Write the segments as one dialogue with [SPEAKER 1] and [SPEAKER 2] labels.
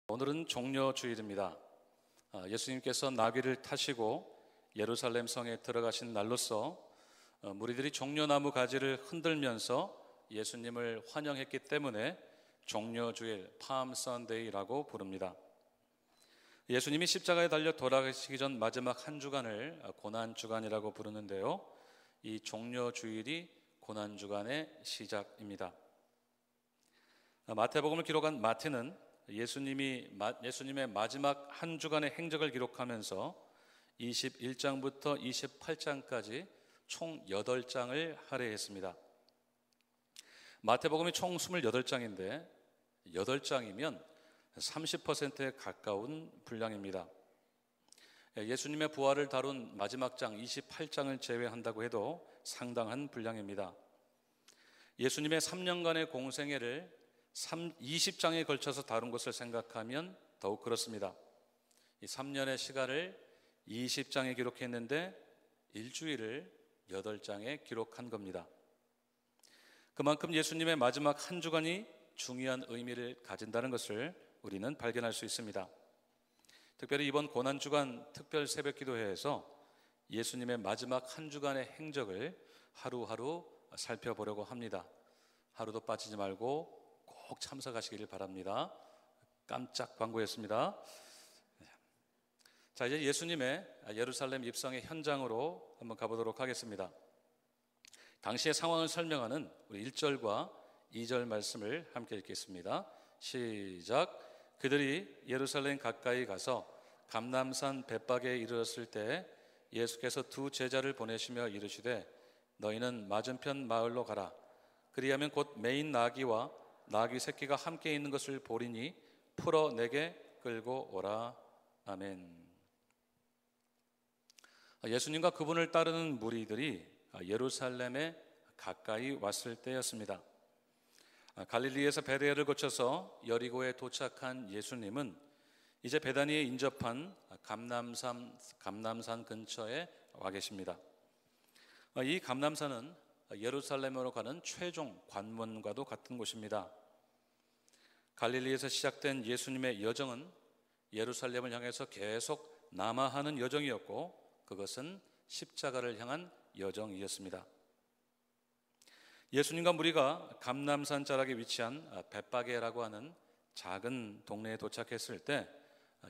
[SPEAKER 1] 오늘은 종려주일입니다. 예수님께서 나귀를 타시고 예루살렘 성에 들어가신 날로서 무리들이 종려나무 가지를 흔들면서 예수님을 환영했기 때문에 종려주일, 팜 선데이라고 부릅니다. 예수님이 십자가에 달려 돌아가시기 전 마지막 한 주간을 고난주간이라고 부르는데요, 이 종려주일이 고난주간의 시작입니다. 마태복음을 기록한 마태는 예수님의 마지막 한 주간의 행적을 기록하면서 21장부터 28장까지 총 8장을 할애했습니다. 마태복음이 총 28장인데 8장이면 30%에 가까운 분량입니다. 예수님의 부활을 다룬 마지막 장 28장을 제외한다고 해도 상당한 분량입니다. 예수님의 3년간의 공생애를 20장에 걸쳐서 다룬 것을 생각하면 더욱 그렇습니다. 이 3년의 시간을 20장에 기록했는데 일주일을 8장에 기록한 겁니다. 그만큼 예수님의 마지막 한 주간이 중요한 의미를 가진다는 것을 우리는 발견할 수 있습니다. 특별히 이번 고난주간 특별 새벽기도회에서 예수님의 마지막 한 주간의 행적을 하루하루 살펴보려고 합니다. 하루도 빠지지 말고 꼭 참석하시기를 바랍니다. 깜짝 광고였습니다. 자, 이제 예수님의 예루살렘 입성의 현장으로 한번 가보도록 하겠습니다. 당시의 상황을 설명하는 우리 1절과 2절 말씀을 함께 읽겠습니다. 시작. 그들이 예루살렘 가까이 가서 감람산 벳박에 이르렀을 때 예수께서 두 제자를 보내시며 이르시되 너희는 맞은편 마을로 가라. 그리하면 곧 매인 나귀와 나귀 새끼가 함께 있는 것을 보리니 풀어 내게 끌고 오라. 아멘. 예수님과 그분을 따르는 무리들이 예루살렘에 가까이 왔을 때였습니다. 갈릴리에서 베레아를 거쳐서 여리고에 도착한 예수님은 이제 베다니에 인접한 감람산 근처에 와 계십니다. 이 감람산은 예루살렘으로 가는 최종 관문과도 같은 곳입니다. 갈릴리에서 시작된 예수님의 여정은 예루살렘을 향해서 계속 남아하는 여정이었고 그것은 십자가를 향한 여정이었습니다. 예수님과 무리가 감람산 자락에 위치한 벳바게라고 하는 작은 동네에 도착했을 때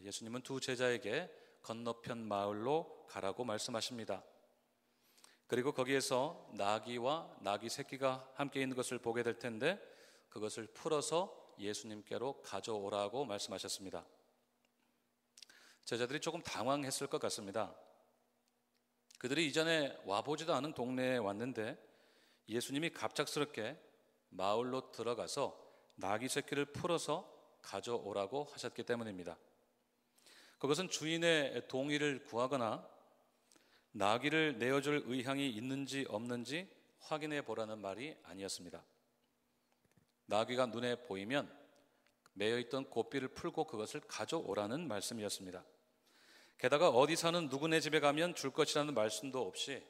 [SPEAKER 1] 예수님은 두 제자에게 건너편 마을로 가라고 말씀하십니다. 그리고 거기에서 나귀와 나귀 새끼가 함께 있는 것을 보게 될 텐데 그것을 풀어서 예수님께로 가져오라고 말씀하셨습니다. 제자들이 조금 당황했을 것 같습니다. 그들이 이전에 와보지도 않은 동네에 왔는데 예수님이 갑작스럽게 마을로 들어가서 나귀 새끼를 풀어서 가져오라고 하셨기 때문입니다. 그것은 주인의 동의를 구하거나 나귀를 내어줄 의향이 있는지 없는지 확인해 보라는 말이 아니었습니다. 나귀가 눈에 보이면 매여있던 고삐를 풀고 그것을 가져오라는 말씀이었습니다. 게다가 어디 사는 누구네 집에 가면 줄 것이라는 말씀도 없이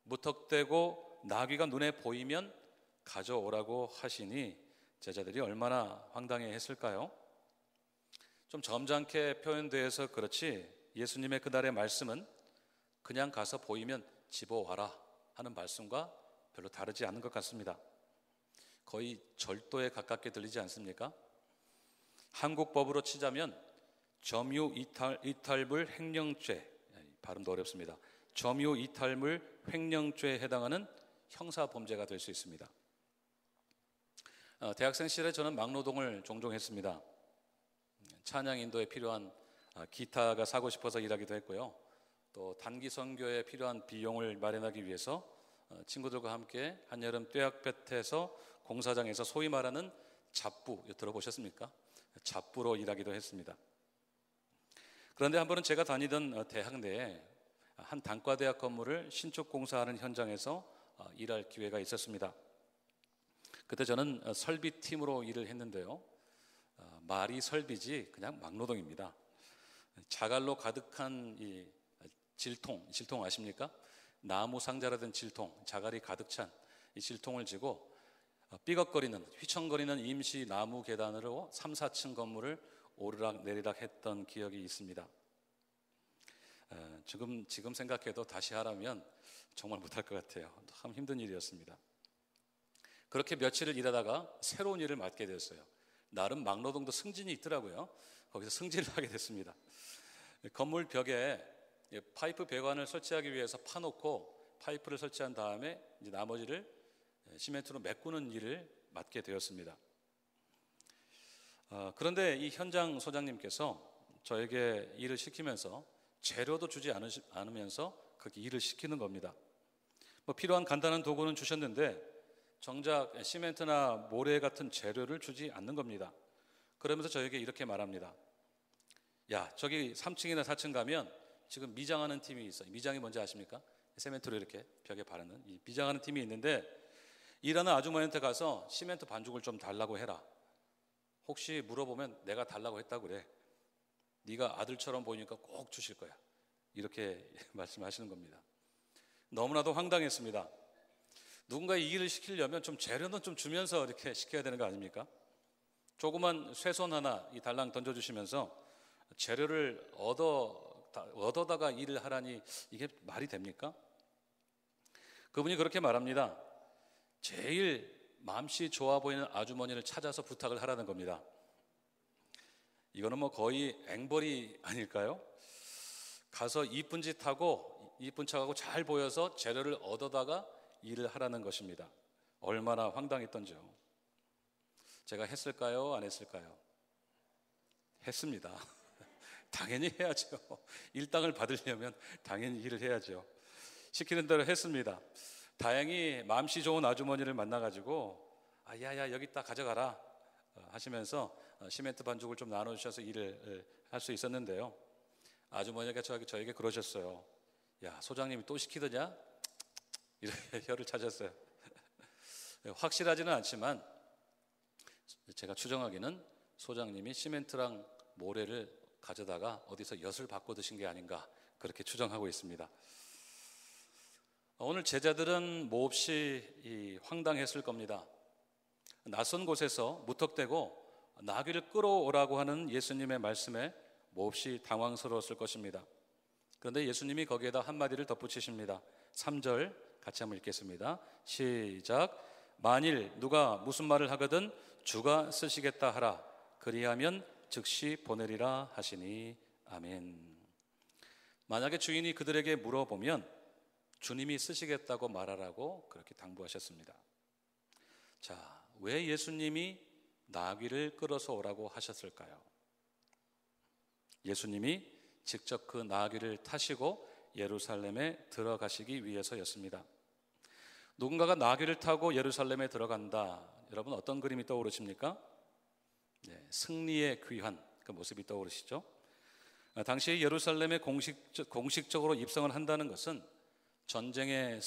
[SPEAKER 1] 무턱대고 나귀가 눈에 보이면 가져오라고 하시니 제자들이 얼마나 황당해 했을까요? 좀 점잖게 표현되어서 그렇지 예수님의 그날의 말씀은 그냥 가서 보이면 집어와라 하는 말씀과 별로 다르지 않은 것 같습니다. 거의 절도에 가깝게 들리지 않습니까? 한국 법으로 치자면 점유이탈물 횡령죄, 발음도 어렵습니다. 점유이탈물 횡령죄에 해당하는 형사범죄가 될 수 있습니다. 대학생 시절에 저는 막노동을 종종 했습니다. 찬양 인도에 필요한 기타가 사고 싶어서 일하기도 했고요. 또 단기 선교에 필요한 비용을 마련하기 위해서 친구들과 함께 한여름 뙤약볕에서 공사장에서 소위 말하는 잡부, 들어보셨습니까? 잡부로 일하기도 했습니다. 그런데 한 번은 제가 다니던 대학 내에 한 단과대학 건물을 신축 공사하는 현장에서 일할 기회가 있었습니다. 그때 저는 설비팀으로 일을 했는데요, 말이 설비지 그냥 막노동입니다. 자갈로 가득한 이 질통 아십니까? 나무 상자라 된 질통, 자갈이 가득 찬 이 질통을 지고 삐걱거리는 휘청거리는 임시 나무 계단으로 3, 4층 건물을 오르락 내리락 했던 기억이 있습니다. 지금 생각해도 다시 하라면 정말 못할 것 같아요. 참 힘든 일이었습니다. 그렇게 며칠을 일하다가 새로운 일을 맡게 되었어요. 나름 막노동도 승진이 있더라고요. 거기서 승진을 하게 됐습니다. 건물 벽에 파이프 배관을 설치하기 위해서 파놓고 파이프를 설치한 다음에 이제 나머지를 시멘트로 메꾸는 일을 맡게 되었습니다. 그런데 이 현장 소장님께서 저에게 일을 시키면서 재료도 주지 않으면서 그렇게 일을 시키는 겁니다. 필요한 간단한 도구는 주셨는데 정작 시멘트나 모래 같은 재료를 주지 않는 겁니다. 그러면서 저에게 이렇게 말합니다. 야, 저기 3층이나 4층 가면 지금 미장하는 팀이 있어요. 미장이 뭔지 아십니까? 시멘트로 이렇게 벽에 바르는 이 미장하는 팀이 있는데 일하는 아주머니한테 가서 시멘트 반죽을 좀 달라고 해라. 혹시 물어보면 내가 달라고 했다고 그래. 네가 아들처럼 보이니까 꼭 주실 거야. 이렇게 말씀하시는 겁니다. 너무나도 황당했습니다. 누군가 이 일을 시키려면 좀 재료는 좀 주면서 이렇게 시켜야 되는 거 아닙니까? 조그만 쇠손 하나 이 달랑 던져주시면서 재료를 얻어다가 일을 하라니 이게 말이 됩니까? 그분이 그렇게 말합니다. 제일 맘씨 좋아 보이는 아주머니를 찾아서 부탁을 하라는 겁니다. 이거는 거의 앵벌이 아닐까요? 가서 이쁜 짓 하고 이쁜 척하고 잘 보여서 재료를 얻어다가 일을 하라는 것입니다. 얼마나 황당했던지요. 제가 했을까요? 안 했을까요? 했습니다. 당연히 해야죠. 일당을 받으려면 당연히 일을 해야죠. 시키는 대로 했습니다. 다행히 마음씨 좋은 아주머니를 만나가지고 야야 여기 있다 가져가라 하시면서 시멘트 반죽을 좀 나눠주셔서 일을 할 수 있었는데요. 아주머니가 저에게 그러셨어요. 야, 소장님이 또 시키더냐? 이렇게 혀를 차셨어요. 확실하지는 않지만 제가 추정하기는 소장님이 시멘트랑 모래를 가져다가 어디서 엿을 받고 드신 게 아닌가 그렇게 추정하고 있습니다. 오늘 제자들은 몹시 황당했을 겁니다. 낯선 곳에서 무턱대고 나귀를 끌어오라고 하는 예수님의 말씀에 몹시 당황스러웠을 것입니다. 그런데 예수님이 거기에다 한마디를 덧붙이십니다. 3절 같이 한번 읽겠습니다. 시작. 만일 누가 무슨 말을 하거든 주가 쓰시겠다 하라. 그리하면 즉시 보내리라 하시니 아멘. 만약에 주인이 그들에게 물어보면 주님이 쓰시겠다고 말하라고 그렇게 당부하셨습니다. 자, 왜 예수님이 나귀를 끌어서 오라고 하셨을까요? 예수님이 직접 그 나귀를 타시고 예루살렘에 들어가시기 위해서였습니다. 누군가가 나귀를 타고 예루살렘에 들어간다. 여러분 어떤 그림이 떠오르십니까? 네, 승리의 귀환 그 모습이 떠오르시죠? 당시 예루살렘에 공식적으로 입성을 한다는 것은 전쟁에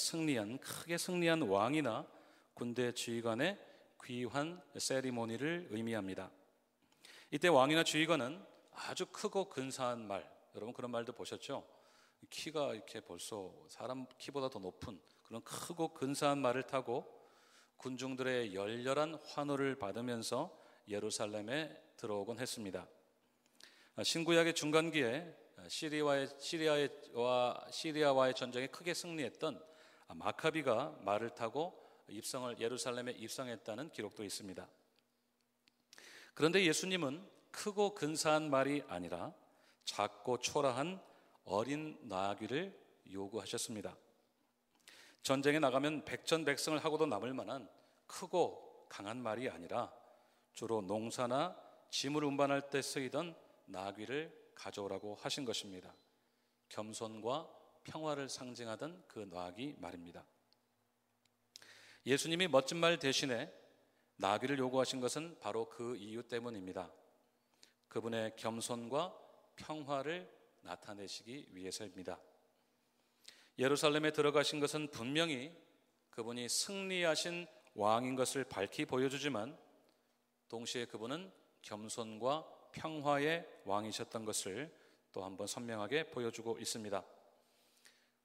[SPEAKER 1] 크게 승리한 왕이나 군대 지휘관의 귀환 세리모니를 의미합니다. 이때 왕이나 지휘관은 아주 크고 근사한 말, 여러분 그런 말도 보셨죠? 키가 이렇게 벌써 사람 키보다 더 높은 그런 크고 근사한 말을 타고 군중들의 열렬한 환호를 받으면서 예루살렘에 들어오곤 했습니다. 신구약의 중간기에 시리아와의 전쟁에 크게 승리했던 마카비가 말을 타고 예루살렘에 입성했다는 기록도 있습니다. 그런데 예수님은 크고 근사한 말이 아니라 작고 초라한 어린 나귀를 요구하셨습니다. 전쟁에 나가면 백전백승을 하고도 남을 만한 크고 강한 말이 아니라 주로 농사나 짐을 운반할 때 쓰이던 나귀를 가져오라고 하신 것입니다. 겸손과 평화를 상징하던 그 나귀 말입니다. 예수님이 멋진 말 대신에 나귀를 요구하신 것은 바로 그 이유 때문입니다. 그분의 겸손과 평화를 나타내시기 위해서입니다. 예루살렘에 들어가신 것은 분명히 그분이 승리하신 왕인 것을 밝히 보여주지만 동시에 그분은 겸손과 평화의 왕이셨던 것을 또 한번 선명하게 보여주고 있습니다.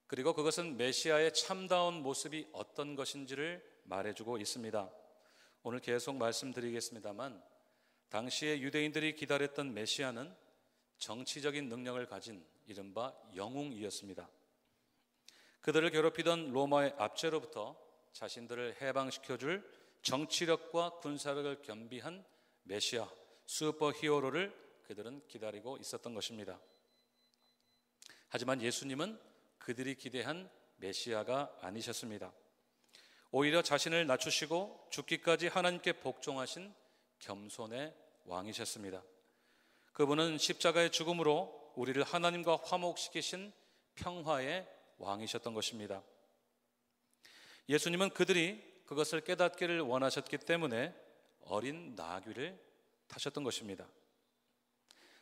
[SPEAKER 1] 그리고 그것은 메시아의 참다운 모습이 어떤 것인지를 말해주고 있습니다. 오늘 계속 말씀드리겠습니다만 당시에 유대인들이 기다렸던 메시아는 정치적인 능력을 가진 이른바 영웅이었습니다. 그들을 괴롭히던 로마의 압제로부터 자신들을 해방시켜줄 정치력과 군사력을 겸비한 메시아, 슈퍼히어로를 그들은 기다리고 있었던 것입니다. 하지만 예수님은 그들이 기대한 메시아가 아니셨습니다. 오히려 자신을 낮추시고 죽기까지 하나님께 복종하신 겸손의 왕이셨습니다. 그분은 십자가의 죽음으로 우리를 하나님과 화목시키신 평화의 왕이셨던 것입니다. 예수님은 그들이 그것을 깨닫기를 원하셨기 때문에 어린 나귀를 타셨던 것입니다.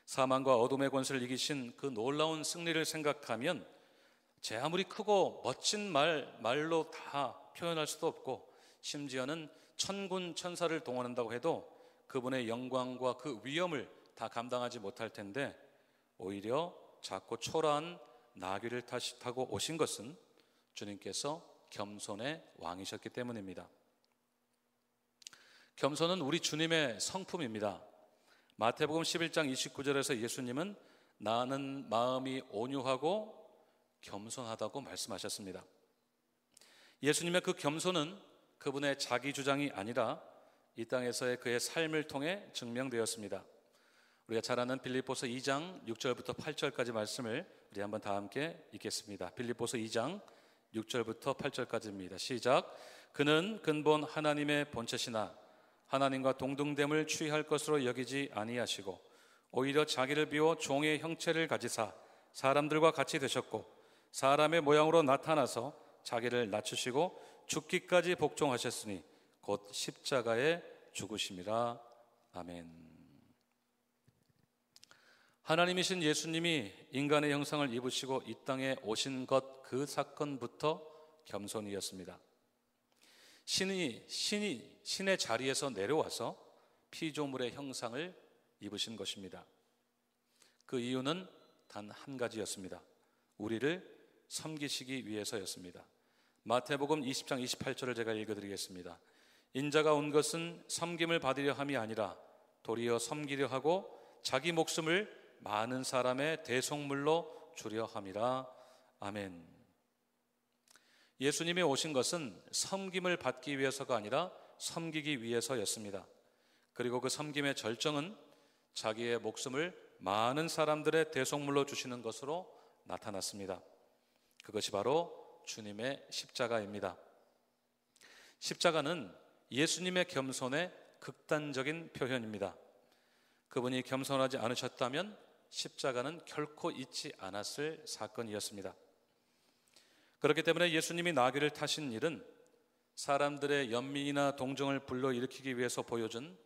[SPEAKER 1] 사망과 어둠의 권세를 이기신 그 놀라운 승리를 생각하면 제 아무리 크고 멋진 말로 다 표현할 수도 없고, 심지어는 천군 천사를 동원한다고 해도 그분의 영광과 그 위엄을 다 감당하지 못할 텐데, 오히려 작고 초라한 나귀를 타고 오신 것은 주님께서 겸손의 왕이셨기 때문입니다. 겸손은 우리 주님의 성품입니다. 마태복음 11장 29절에서 예수님은 나는 마음이 온유하고 겸손하다고 말씀하셨습니다. 예수님의 그 겸손은 그분의 자기 주장이 아니라 이 땅에서의 그의 삶을 통해 증명되었습니다. 우리가 잘 아는 빌립보서 2장 6절부터 8절까지 말씀을 우리 한번 다 함께 읽겠습니다. 빌립보서 2장 6절부터 8절까지입니다. 시작. 그는 근본 하나님의 본체시나 하나님과 동등됨을 취할 것으로 여기지 아니하시고 오히려 자기를 비워 종의 형체를 가지사 사람들과 같이 되셨고 사람의 모양으로 나타나서 자기를 낮추시고 죽기까지 복종하셨으니 곧 십자가에 죽으심이라. 아멘. 하나님이신 예수님이 인간의 형상을 입으시고 이 땅에 오신 것, 그 사건부터 겸손이었습니다. 신의 자리에서 내려와서 피조물의 형상을 입으신 것입니다. 그 이유는 단 한 가지였습니다. 우리를 섬기시기 위해서였습니다. 마태복음 20장 28절을 제가 읽어드리겠습니다. 인자가 온 것은 섬김을 받으려 함이 아니라 도리어 섬기려 하고 자기 목숨을 많은 사람의 대속물로 주려 함이라. 아멘. 예수님이 오신 것은 섬김을 받기 위해서가 아니라 섬기기 위해서였습니다. 그리고 그 섬김의 절정은 자기의 목숨을 많은 사람들의 대속물로 주시는 것으로 나타났습니다. 그것이 바로 주님의 십자가입니다. 십자가는 예수님의 겸손의 극단적인 표현입니다. 그분이 겸손하지 않으셨다면 십자가는 결코 잊지 않았을 사건이었습니다. 그렇기 때문에 예수님이 나귀를 타신 일은 사람들의 연민이나 동정을 불러일으키기 위해서 보여준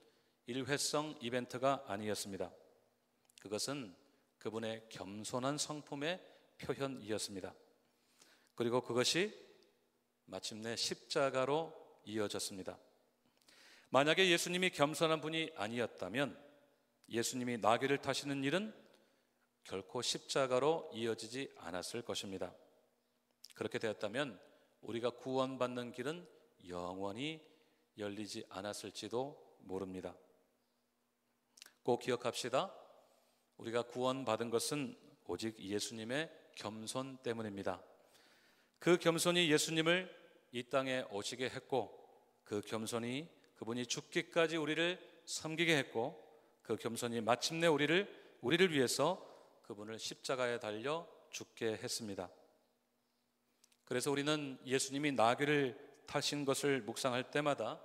[SPEAKER 1] 일회성 이벤트가 아니었습니다. 그것은 그분의 겸손한 성품의 표현이었습니다. 그리고 그것이 마침내 십자가로 이어졌습니다. 만약에 예수님이 겸손한 분이 아니었다면 예수님이 나귀를 타시는 일은 결코 십자가로 이어지지 않았을 것입니다. 그렇게 되었다면 우리가 구원받는 길은 영원히 열리지 않았을지도 모릅니다. 꼭 기억합시다. 우리가 구원받은 것은 오직 예수님의 겸손 때문입니다. 그 겸손이 예수님을 이 땅에 오시게 했고, 그 겸손이 그분이 죽기까지 우리를 섬기게 했고, 그 겸손이 마침내 우리를 위해서 그분을 십자가에 달려 죽게 했습니다. 그래서 우리는 예수님이 나귀를 타신 것을 묵상할 때마다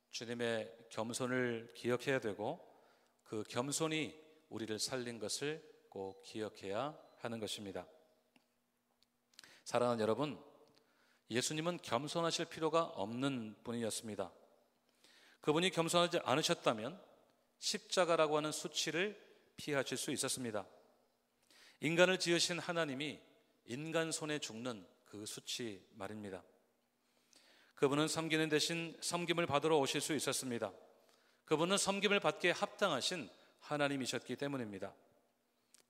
[SPEAKER 1] 주님의 겸손을 기억해야 되고, 그 겸손이 우리를 살린 것을 꼭 기억해야 하는 것입니다. 사랑하는 여러분, 예수님은 겸손하실 필요가 없는 분이었습니다. 그분이 겸손하지 않으셨다면 십자가라고 하는 수치를 피하실 수 있었습니다. 인간을 지으신 하나님이 인간 손에 죽는 그 수치 말입니다. 그분은 섬기는 대신 섬김을 받으러 오실 수 있었습니다. 그분은 섬김을 받기에 합당하신 하나님이셨기 때문입니다.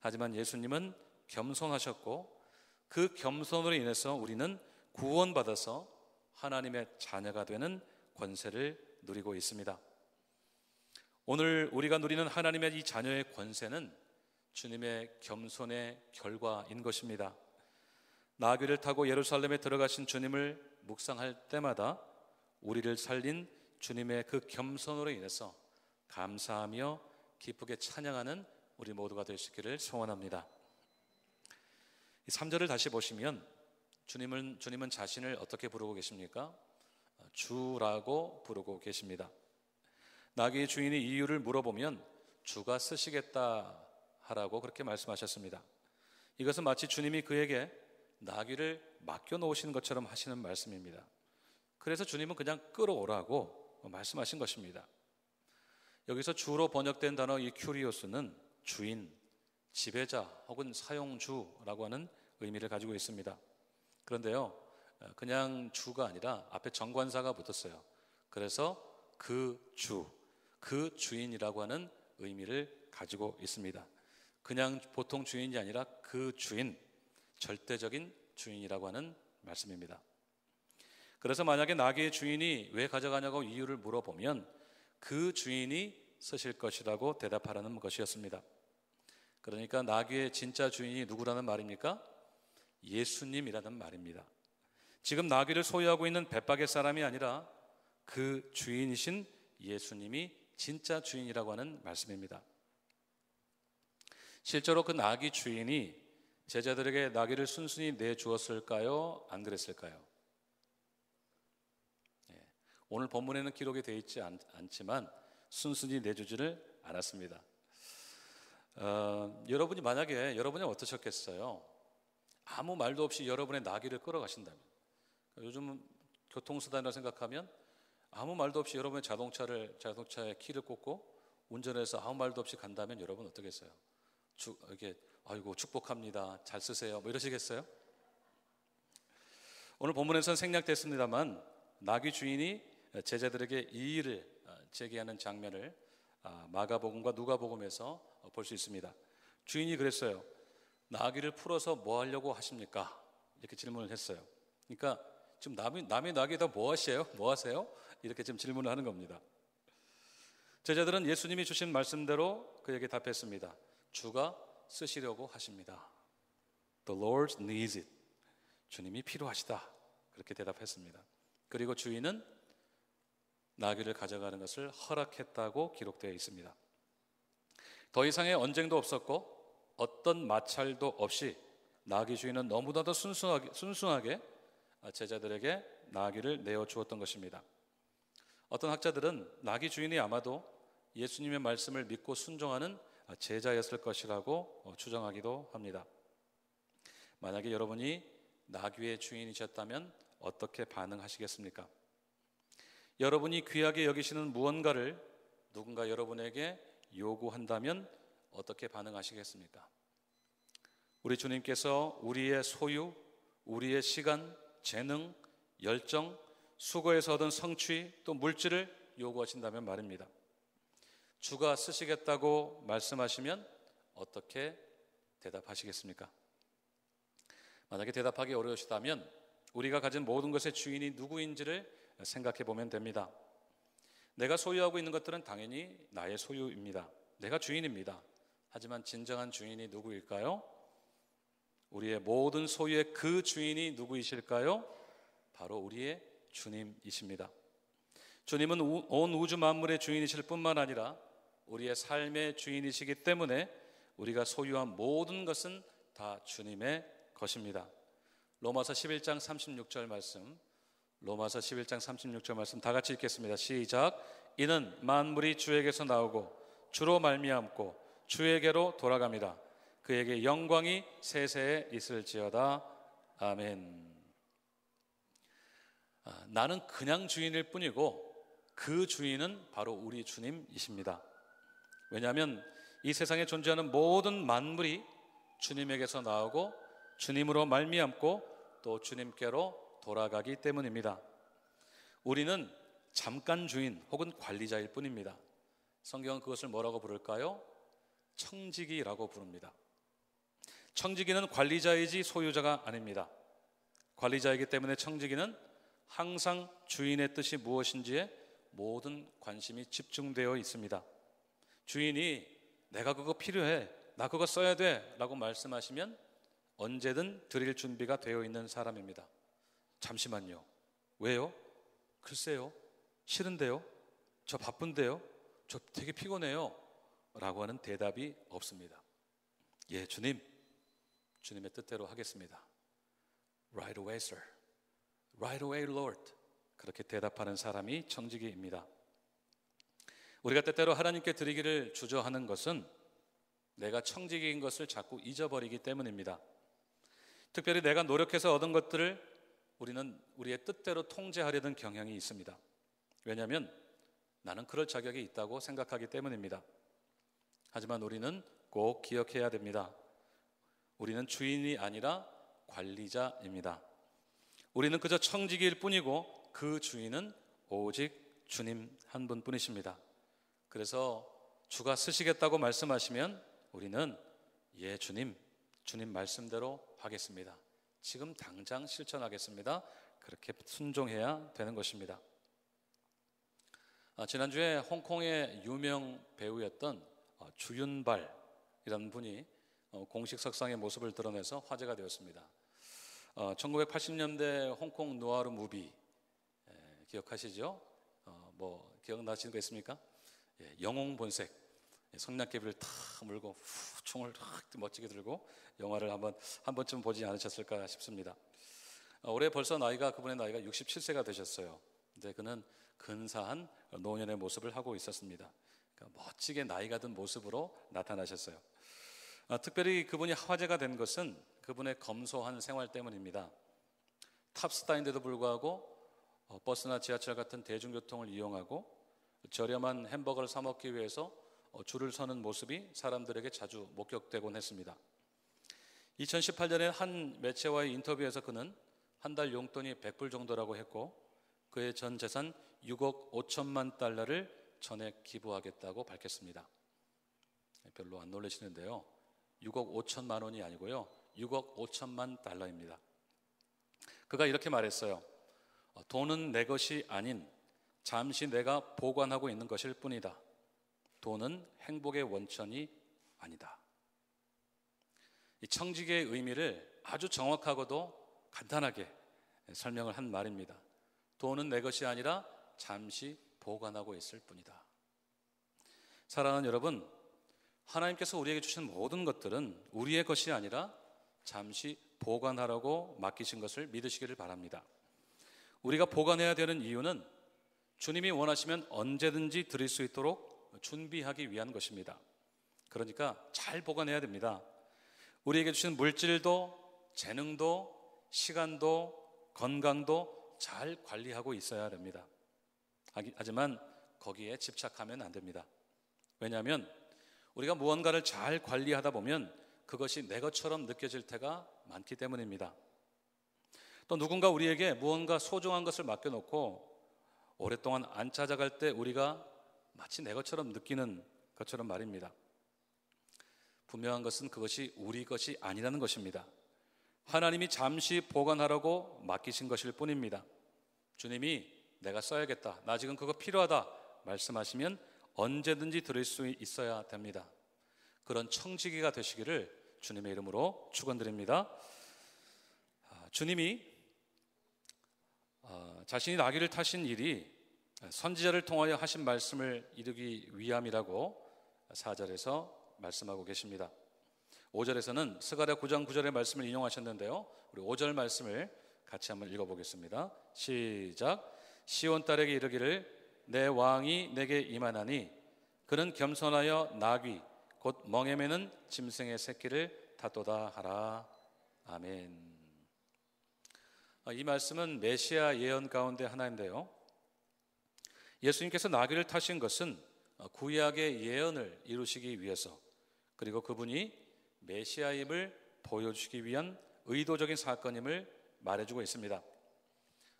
[SPEAKER 1] 하지만 예수님은 겸손하셨고, 그 겸손으로 인해서 우리는 구원받아서 하나님의 자녀가 되는 권세를 누리고 있습니다. 오늘 우리가 누리는 하나님의 이 자녀의 권세는 주님의 겸손의 결과인 것입니다. 나귀를 타고 예루살렘에 들어가신 주님을 묵상할 때마다 우리를 살린 주님의 그 겸손으로 인해서 감사하며 기쁘게 찬양하는 우리 모두가 되시기를 소원합니다. 3절을 다시 보시면 주님은 자신을 어떻게 부르고 계십니까? 주라고 부르고 계십니다. 나귀의 주인이 이유를 물어보면 주가 쓰시겠다 하라고 그렇게 말씀하셨습니다. 이것은 마치 주님이 그에게 나귀를 맡겨놓으시는 것처럼 하시는 말씀입니다. 그래서 주님은 그냥 끌어오라고 말씀하신 것입니다. 여기서 주로 번역된 단어 이 큐리오스는 주인, 지배자 혹은 사용주라고 하는 의미를 가지고 있습니다. 그런데요, 그냥 주가 아니라 앞에 정관사가 붙었어요. 그래서 그 주, 그 주인이라고 하는 의미를 가지고 있습니다. 그냥 보통 주인이 아니라 그 주인, 절대적인 주인이라고 하는 말씀입니다. 그래서 만약에 나귀의 주인이 왜 가져가냐고 이유를 물어보면 그 주인이 쓰실 것이라고 대답하라는 것이었습니다. 그러니까 나귀의 진짜 주인이 누구라는 말입니까? 예수님이라는 말입니다. 지금 나귀를 소유하고 있는 벳박의 사람이 아니라 그 주인이신 예수님이 진짜 주인이라고 하는 말씀입니다. 실제로 그 나귀 주인이 제자들에게 나귀를 순순히 내주었을까요? 안 그랬을까요? 오늘 본문에는 기록이 되어 있지 않지만 순순히 내주지를 않았습니다. 여러분이 만약에 여러분이 어떠셨겠어요? 아무 말도 없이 여러분의 나귀를 끌어가신다면, 요즘 교통수단이라 생각하면 아무 말도 없이 여러분의 자동차에 키를 꽂고 운전해서 아무 말도 없이 간다면 여러분 어떻겠어요? 이렇게 아이고 축복합니다, 잘 쓰세요, 뭐 이러시겠어요? 오늘 본문에서는 생략됐습니다만 나귀 주인이 제자들에게 이의를 제기하는 장면을 마가복음과 누가복음에서 볼 수 있습니다. 주인이 그랬어요. 나귀를 풀어서 뭐 하려고 하십니까? 이렇게 질문을 했어요. 그러니까 지금 남의 나귀에다 뭐 하세요? 뭐 하세요? 이렇게 지금 질문을 하는 겁니다. 제자들은 예수님이 주신 말씀대로 그에게 답했습니다. 주가 쓰시려고 하십니다. The Lord needs it. 주님이 필요하시다. 그렇게 대답했습니다. 그리고 주인은 나귀를 가져가는 것을 허락했다고 기록되어 있습니다. 더 이상의 언쟁도 없었고 어떤 마찰도 없이 나귀 주인은 너무나도 순수하게 제자들에게 나귀를 내어주었던 것입니다. 어떤 학자들은 나귀 주인이 아마도 예수님의 말씀을 믿고 순종하는 제자였을 것이라고 추정하기도 합니다. 만약에 여러분이 나귀의 주인이셨다면 어떻게 반응하시겠습니까? 여러분이 귀하게 여기시는 무언가를 누군가 여러분에게 요구한다면 어떻게 반응하시겠습니까? 우리 주님께서 우리의 소유, 우리의 시간, 재능, 열정, 수고에서 얻은 성취, 또 물질을 요구하신다면 말입니다. 주가 쓰시겠다고 말씀하시면 어떻게 대답하시겠습니까? 만약에 대답하기 어려우시다면 우리가 가진 모든 것의 주인이 누구인지를 생각해 보면 됩니다. 내가 소유하고 있는 것들은 당연히 나의 소유입니다. 내가 주인입니다. 하지만 진정한 주인이 누구일까요? 우리의 모든 소유의 그 주인이 누구이실까요? 바로 우리의 주님이십니다. 주님은 온 우주 만물의 주인이실 뿐만 아니라 우리의 삶의 주인이시기 때문에 우리가 소유한 모든 것은 다 주님의 것입니다. 로마서 11장 36절 말씀, 로마서 11장 36절 말씀 다 같이 읽겠습니다. 시작. 이는 만물이 주에게서 나오고 주로 말미암고 주에게로 돌아갑니다. 그에게 영광이 세세에 있을지어다. 아멘. 나는 그냥 주인일 뿐이고 그 주인은 바로 우리 주님이십니다. 왜냐하면 이 세상에 존재하는 모든 만물이 주님에게서 나오고 주님으로 말미암고 또 주님께로 돌아가기 때문입니다. 우리는 잠깐 주인 혹은 관리자일 뿐입니다. 성경은 그것을 뭐라고 부를까요? 청지기라고 부릅니다. 청지기는 관리자이지 소유자가 아닙니다. 관리자이기 때문에 청지기는 항상 주인의 뜻이 무엇인지에 모든 관심이 집중되어 있습니다. 주인이 내가 그거 필요해, 나 그거 써야 돼 라고 말씀하시면 언제든 드릴 준비가 되어 있는 사람입니다. 잠시만요. 왜요? 글쎄요. 싫은데요? 저 바쁜데요? 저 되게 피곤해요 라고 하는 대답이 없습니다. 예, 주님, 주님의 뜻대로 하겠습니다. Right away, sir. Right away, Lord. 그렇게 대답하는 사람이 청지기입니다. 우리가 때때로 하나님께 드리기를 주저하는 것은 내가 청지기인 것을 자꾸 잊어버리기 때문입니다. 특별히 내가 노력해서 얻은 것들을 우리는 우리의 뜻대로 통제하려는 경향이 있습니다. 왜냐하면 나는 그럴 자격이 있다고 생각하기 때문입니다. 하지만 우리는 꼭 기억해야 됩니다. 우리는 주인이 아니라 관리자입니다. 우리는 그저 청지기일 뿐이고 그 주인은 오직 주님 한 분뿐이십니다. 그래서 주가 쓰시겠다고 말씀하시면 우리는 예, 주님 말씀대로 하겠습니다. 지금 당장 실천하겠습니다. 그렇게 순종해야 되는 것입니다. 지난주에 홍콩의 유명 배우였던 주윤발이라는 분이 공식 석상의 모습을 드러내서 화제가 되었습니다. 1980년대 홍콩 누아르 무비 기억하시죠? 뭐 기억나시는 거 있습니까? 영웅 본색, 성냥개비를 탁 물고 총을 탁 멋지게 들고 영화를 한 번쯤 보지 않으셨을까 싶습니다. 올해 벌써 그분의 나이가 67세가 되셨어요. 근데 그는 근사한 노년의 모습을 하고 있었습니다. 그러니까 멋지게 나이가 든 모습으로 나타나셨어요. 특별히 그분이 화제가 된 것은 그분의 검소한 생활 때문입니다. 탑스타인데도 불구하고 버스나 지하철 같은 대중교통을 이용하고 저렴한 햄버거를 사 먹기 위해서 줄을 서는 모습이 사람들에게 자주 목격되곤 했습니다. 2018년에 한 매체와의 인터뷰에서 그는 한 달 용돈이 100불 정도라고 했고 그의 전 재산 6억 5천만 달러를 전액 기부하겠다고 밝혔습니다. 별로 안 놀라시는데요. 6억 5천만 원이 아니고요. 6억 5천만 달러입니다. 그가 이렇게 말했어요. 돈은 내 것이 아닌 잠시 내가 보관하고 있는 것일 뿐이다. 돈은 행복의 원천이 아니다. 이 청지기의 의미를 아주 정확하고도 간단하게 설명을 한 말입니다. 돈은 내 것이 아니라 잠시 보관하고 있을 뿐이다. 사랑하는 여러분, 하나님께서 우리에게 주신 모든 것들은 우리의 것이 아니라 잠시 보관하라고 맡기신 것을 믿으시기를 바랍니다. 우리가 보관해야 되는 이유는 주님이 원하시면 언제든지 드릴 수 있도록 준비하기 위한 것입니다. 그러니까 잘 보관해야 됩니다. 우리에게 주신 물질도 재능도 시간도 건강도 잘 관리하고 있어야 됩니다. 하지만 거기에 집착하면 안 됩니다. 왜냐하면 우리가 무언가를 잘 관리하다 보면 그것이 내 것처럼 느껴질 때가 많기 때문입니다. 또 누군가 우리에게 무언가 소중한 것을 맡겨놓고 오랫동안 안 찾아갈 때 우리가 마치 내 것처럼 느끼는 것처럼 말입니다. 분명한 것은 그것이 우리 것이 아니라는 것입니다. 하나님이 잠시 보관하라고 맡기신 것일 뿐입니다. 주님이 내가 써야겠다, 나 지금 그거 필요하다 말씀하시면 언제든지 드릴 수 있어야 됩니다. 그런 청지기가 되시기를 주님의 이름으로 축원드립니다. 주님이 자신이 나귀를 타신 일이 선지자를 통하여 하신 말씀을 이루기 위함이라고 4절에서 말씀하고 계십니다. 5절에서는 스가랴 9장 9절의 말씀을 인용하셨는데요, 우리 5절 말씀을 같이 한번 읽어보겠습니다. 시작. 시온 딸에게 이르기를 내 왕이 내게 임하나니 그는 겸손하여 나귀 곧 멍에 매는 짐승의 새끼를 탔도다 하라. 아멘. 이 말씀은 메시아 예언 가운데 하나인데요, 예수님께서 나귀를 타신 것은 구약의 예언을 이루시기 위해서, 그리고 그분이 메시아임을 보여주기 위한 의도적인 사건임을 말해주고 있습니다.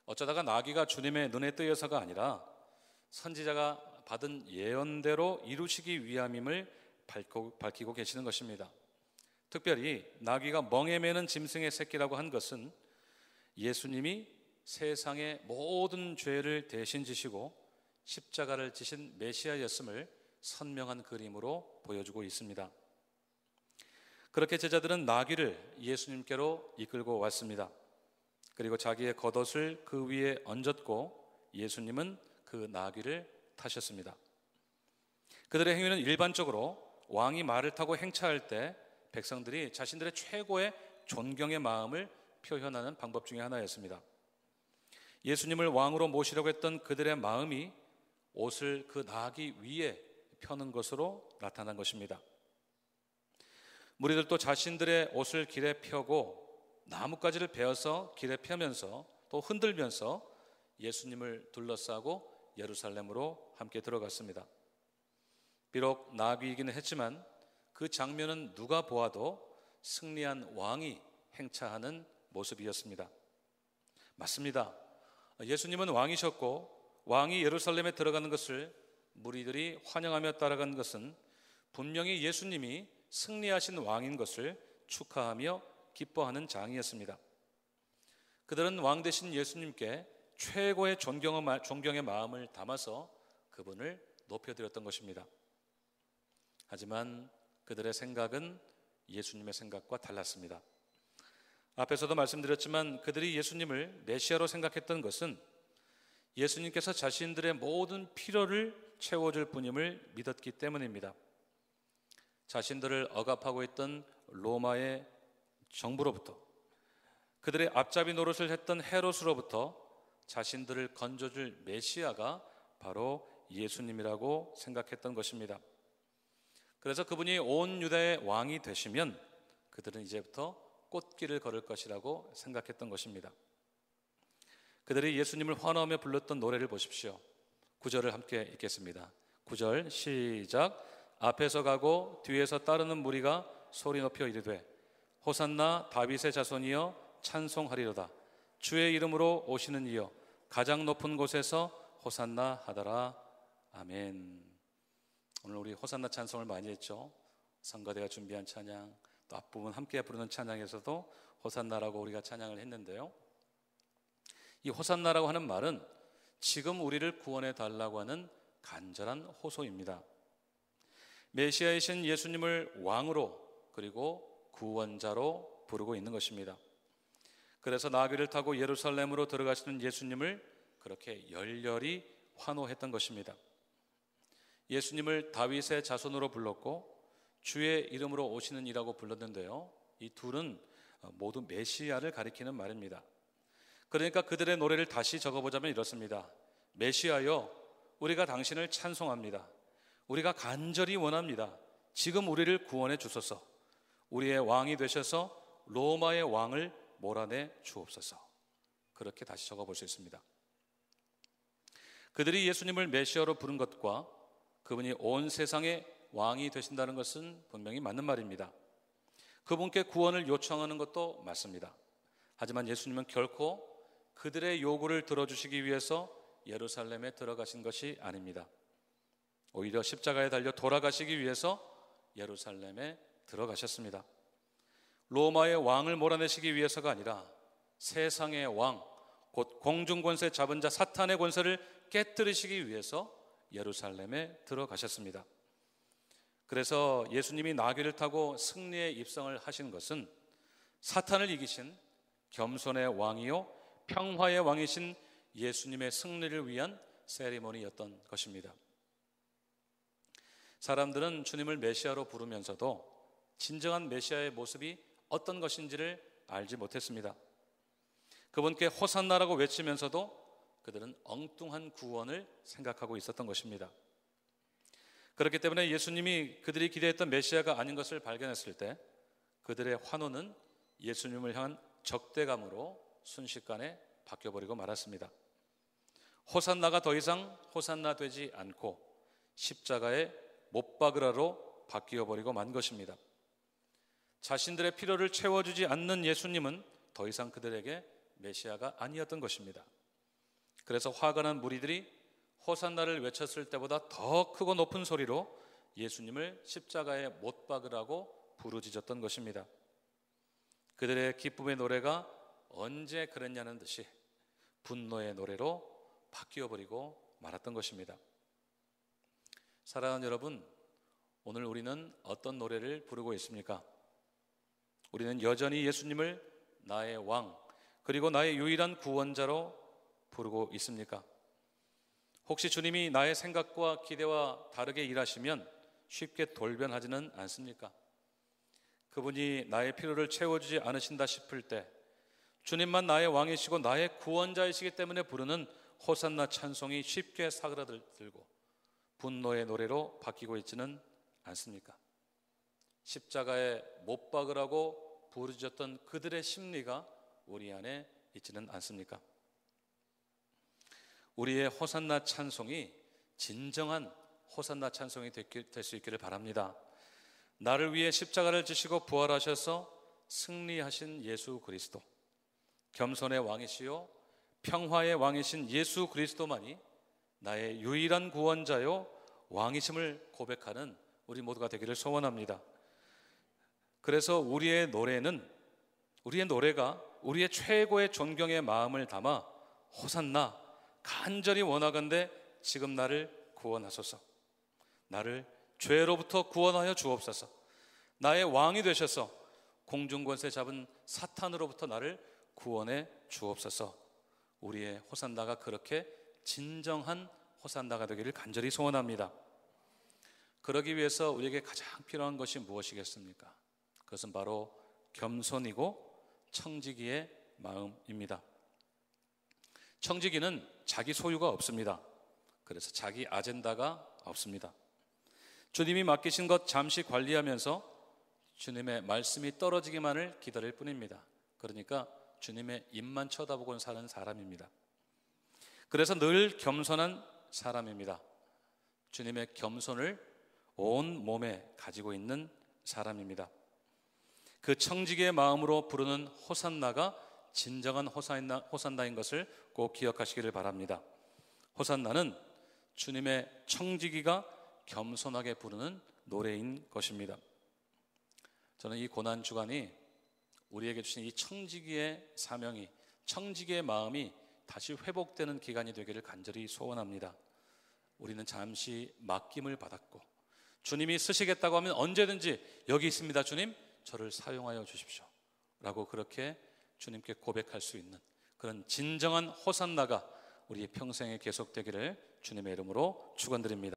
[SPEAKER 1] 어쩌다가 나귀가 주님의 눈에 뜨여서가 아니라 선지자가 받은 예언대로 이루시기 위함임을 밝히고 계시는 것입니다. 특별히 나귀가 멍에 매는 짐승의 새끼라고 한 것은 예수님이 세상의 모든 죄를 대신 지시고 십자가를 지신 메시아였음을 선명한 그림으로 보여주고 있습니다. 그렇게 제자들은 나귀를 예수님께로 이끌고 왔습니다. 그리고 자기의 겉옷을 그 위에 얹었고 예수님은 그 나귀를 타셨습니다. 그들의 행위는 일반적으로 왕이 말을 타고 행차할 때 백성들이 자신들의 최고의 존경의 마음을 표현하는 방법 중에 하나였습니다. 예수님을 왕으로 모시려고 했던 그들의 마음이 옷을 그 나귀 위에 펴는 것으로 나타난 것입니다. 무리들도 자신들의 옷을 길에 펴고 나뭇가지를 베어서 길에 펴면서 또 흔들면서 예수님을 둘러싸고 예루살렘으로 함께 들어갔습니다. 비록 나귀이기는 했지만 그 장면은 누가 보아도 승리한 왕이 행차하는 모습이었습니다. 맞습니다. 예수님은 왕이셨고 왕이 예루살렘에 들어가는 것을 무리들이 환영하며 따라간 것은 분명히 예수님이 승리하신 왕인 것을 축하하며 기뻐하는 장이었습니다. 그들은 왕 되신 예수님께 최고의 존경의 마음을 담아서 그분을 높여드렸던 것입니다. 하지만 그들의 생각은 예수님의 생각과 달랐습니다. 앞에서도 말씀드렸지만 그들이 예수님을 메시아로 생각했던 것은 예수님께서 자신들의 모든 필요를 채워줄 분임을 믿었기 때문입니다. 자신들을 억압하고 있던 로마의 정부로부터, 그들의 앞잡이 노릇을 했던 헤롯으로부터 자신들을 건져줄 메시아가 바로 예수님이라고 생각했던 것입니다. 그래서 그분이 온 유다의 왕이 되시면 그들은 이제부터 꽃길을 걸을 것이라고 생각했던 것입니다. 그들이 예수님을 환호하며 불렀던 노래를 보십시오. 9절을 함께 읽겠습니다. 9절 시작. 앞에서 가고 뒤에서 따르는 무리가 소리 높여 이르되 호산나 다윗의 자손이여 찬송하리로다. 주의 이름으로 오시는 이여 가장 높은 곳에서 호산나 하더라. 아멘. 오늘 우리 호산나 찬송을 많이 했죠. 성가대가 준비한 찬양, 또 앞부분 함께 부르는 찬양에서도 호산나라고 우리가 찬양을 했는데요. 이 호산나라고 하는 말은 지금 우리를 구원해 달라고 하는 간절한 호소입니다. 메시아이신 예수님을 왕으로 그리고 구원자로 부르고 있는 것입니다. 그래서 나귀를 타고 예루살렘으로 들어가시는 예수님을 그렇게 열렬히 환호했던 것입니다. 예수님을 다윗의 자손으로 불렀고 주의 이름으로 오시는 이라고 불렀는데요. 이 둘은 모두 메시아를 가리키는 말입니다. 그러니까 그들의 노래를 다시 적어보자면 이렇습니다. 메시아여, 우리가 당신을 찬송합니다. 우리가 간절히 원합니다. 지금 우리를 구원해 주소서. 우리의 왕이 되셔서 로마의 왕을 몰아내 주옵소서. 그렇게 다시 적어볼 수 있습니다. 그들이 예수님을 메시아로 부른 것과 그분이 온 세상의 왕이 되신다는 것은 분명히 맞는 말입니다. 그분께 구원을 요청하는 것도 맞습니다. 하지만 예수님은 결코 그들의 요구를 들어주시기 위해서 예루살렘에 들어가신 것이 아닙니다. 오히려 십자가에 달려 돌아가시기 위해서 예루살렘에 들어가셨습니다. 로마의 왕을 몰아내시기 위해서가 아니라 세상의 왕, 곧 공중권세 잡은 자 사탄의 권세를 깨뜨리시기 위해서 예루살렘에 들어가셨습니다. 그래서 예수님이 나귀를 타고 승리의 입성을 하신 것은 사탄을 이기신 겸손의 왕이요 평화의 왕이신 예수님의 승리를 위한 세리머니였던 것입니다. 사람들은 주님을 메시아로 부르면서도 진정한 메시아의 모습이 어떤 것인지를 알지 못했습니다. 그분께 호산나라고 외치면서도 그들은 엉뚱한 구원을 생각하고 있었던 것입니다. 그렇기 때문에 예수님이 그들이 기대했던 메시아가 아닌 것을 발견했을 때 그들의 환호는 예수님을 향한 적대감으로 순식간에 바뀌어버리고 말았습니다. 호산나가 더 이상 호산나 되지 않고 십자가에 못 박으라로 바뀌어버리고 만 것입니다. 자신들의 필요를 채워주지 않는 예수님은 더 이상 그들에게 메시아가 아니었던 것입니다. 그래서 화가 난 무리들이 호산나를 외쳤을 때보다 더 크고 높은 소리로 예수님을 십자가에 못 박으라고 부르짖었던 것입니다. 그들의 기쁨의 노래가 언제 그랬냐는 듯이 분노의 노래로 바뀌어버리고 말았던 것입니다. 사랑하는 여러분, 오늘 우리는 어떤 노래를 부르고 있습니까? 우리는 여전히 예수님을 나의 왕, 그리고 나의 유일한 구원자로 부르고 있습니까? 혹시 주님이 나의 생각과 기대와 다르게 일하시면 쉽게 돌변하지는 않습니까? 그분이 나의 필요를 채워주지 않으신다 싶을 때 주님만 나의 왕이시고 나의 구원자이시기 때문에 부르는 호산나 찬송이 쉽게 사그라들고 분노의 노래로 바뀌고 있지는 않습니까? 십자가에 못 박으라고 부르짖었던 그들의 심리가 우리 안에 있지는 않습니까? 우리의 호산나 찬송이 진정한 호산나 찬송이 될 수 있기를 바랍니다. 나를 위해 십자가를 지시고 부활하셔서 승리하신 예수 그리스도, 겸손의 왕이시요 평화의 왕이신 예수 그리스도만이 나의 유일한 구원자요 왕이심을 고백하는 우리 모두가 되기를 소원합니다. 그래서 우리의 노래가 우리의 최고의 존경의 마음을 담아 호산나, 간절히 원하건대 지금 나를 구원하소서, 나를 죄로부터 구원하여 주옵소서, 나의 왕이 되셔서 공중권세 잡은 사탄으로부터 나를 구원해 주옵소서. 우리의 호산나가 그렇게 진정한 호산나가 되기를 간절히 소원합니다. 그러기 위해서 우리에게 가장 필요한 것이 무엇이겠습니까? 그것은 바로 겸손이고 청지기의 마음입니다. 청지기는 자기 소유가 없습니다. 그래서 자기 아젠다가 없습니다. 주님이 맡기신 것 잠시 관리하면서 주님의 말씀이 떨어지기만을 기다릴 뿐입니다. 그러니까 주님의 입만 쳐다보고 사는 사람입니다. 그래서 늘 겸손한 사람입니다. 주님의 겸손을 온 몸에 가지고 있는 사람입니다. 그 청지기의 마음으로 부르는 호산나가 진정한 호산나인 것을 꼭 기억하시기를 바랍니다. 호산나는 주님의 청지기가 겸손하게 부르는 노래인 것입니다. 저는 이 고난주간이 우리에게 주신 이 청지기의 사명이, 청지기의 마음이 다시 회복되는 기간이 되기를 간절히 소원합니다. 우리는 잠시 맡김을 받았고 주님이 쓰시겠다고 하면 언제든지 여기 있습니다 주님, 저를 사용하여 주십시오 라고 그렇게 주님께 고백할 수 있는 그런 진정한 호산나가 우리의 평생에 계속되기를 주님의 이름으로 축원드립니다.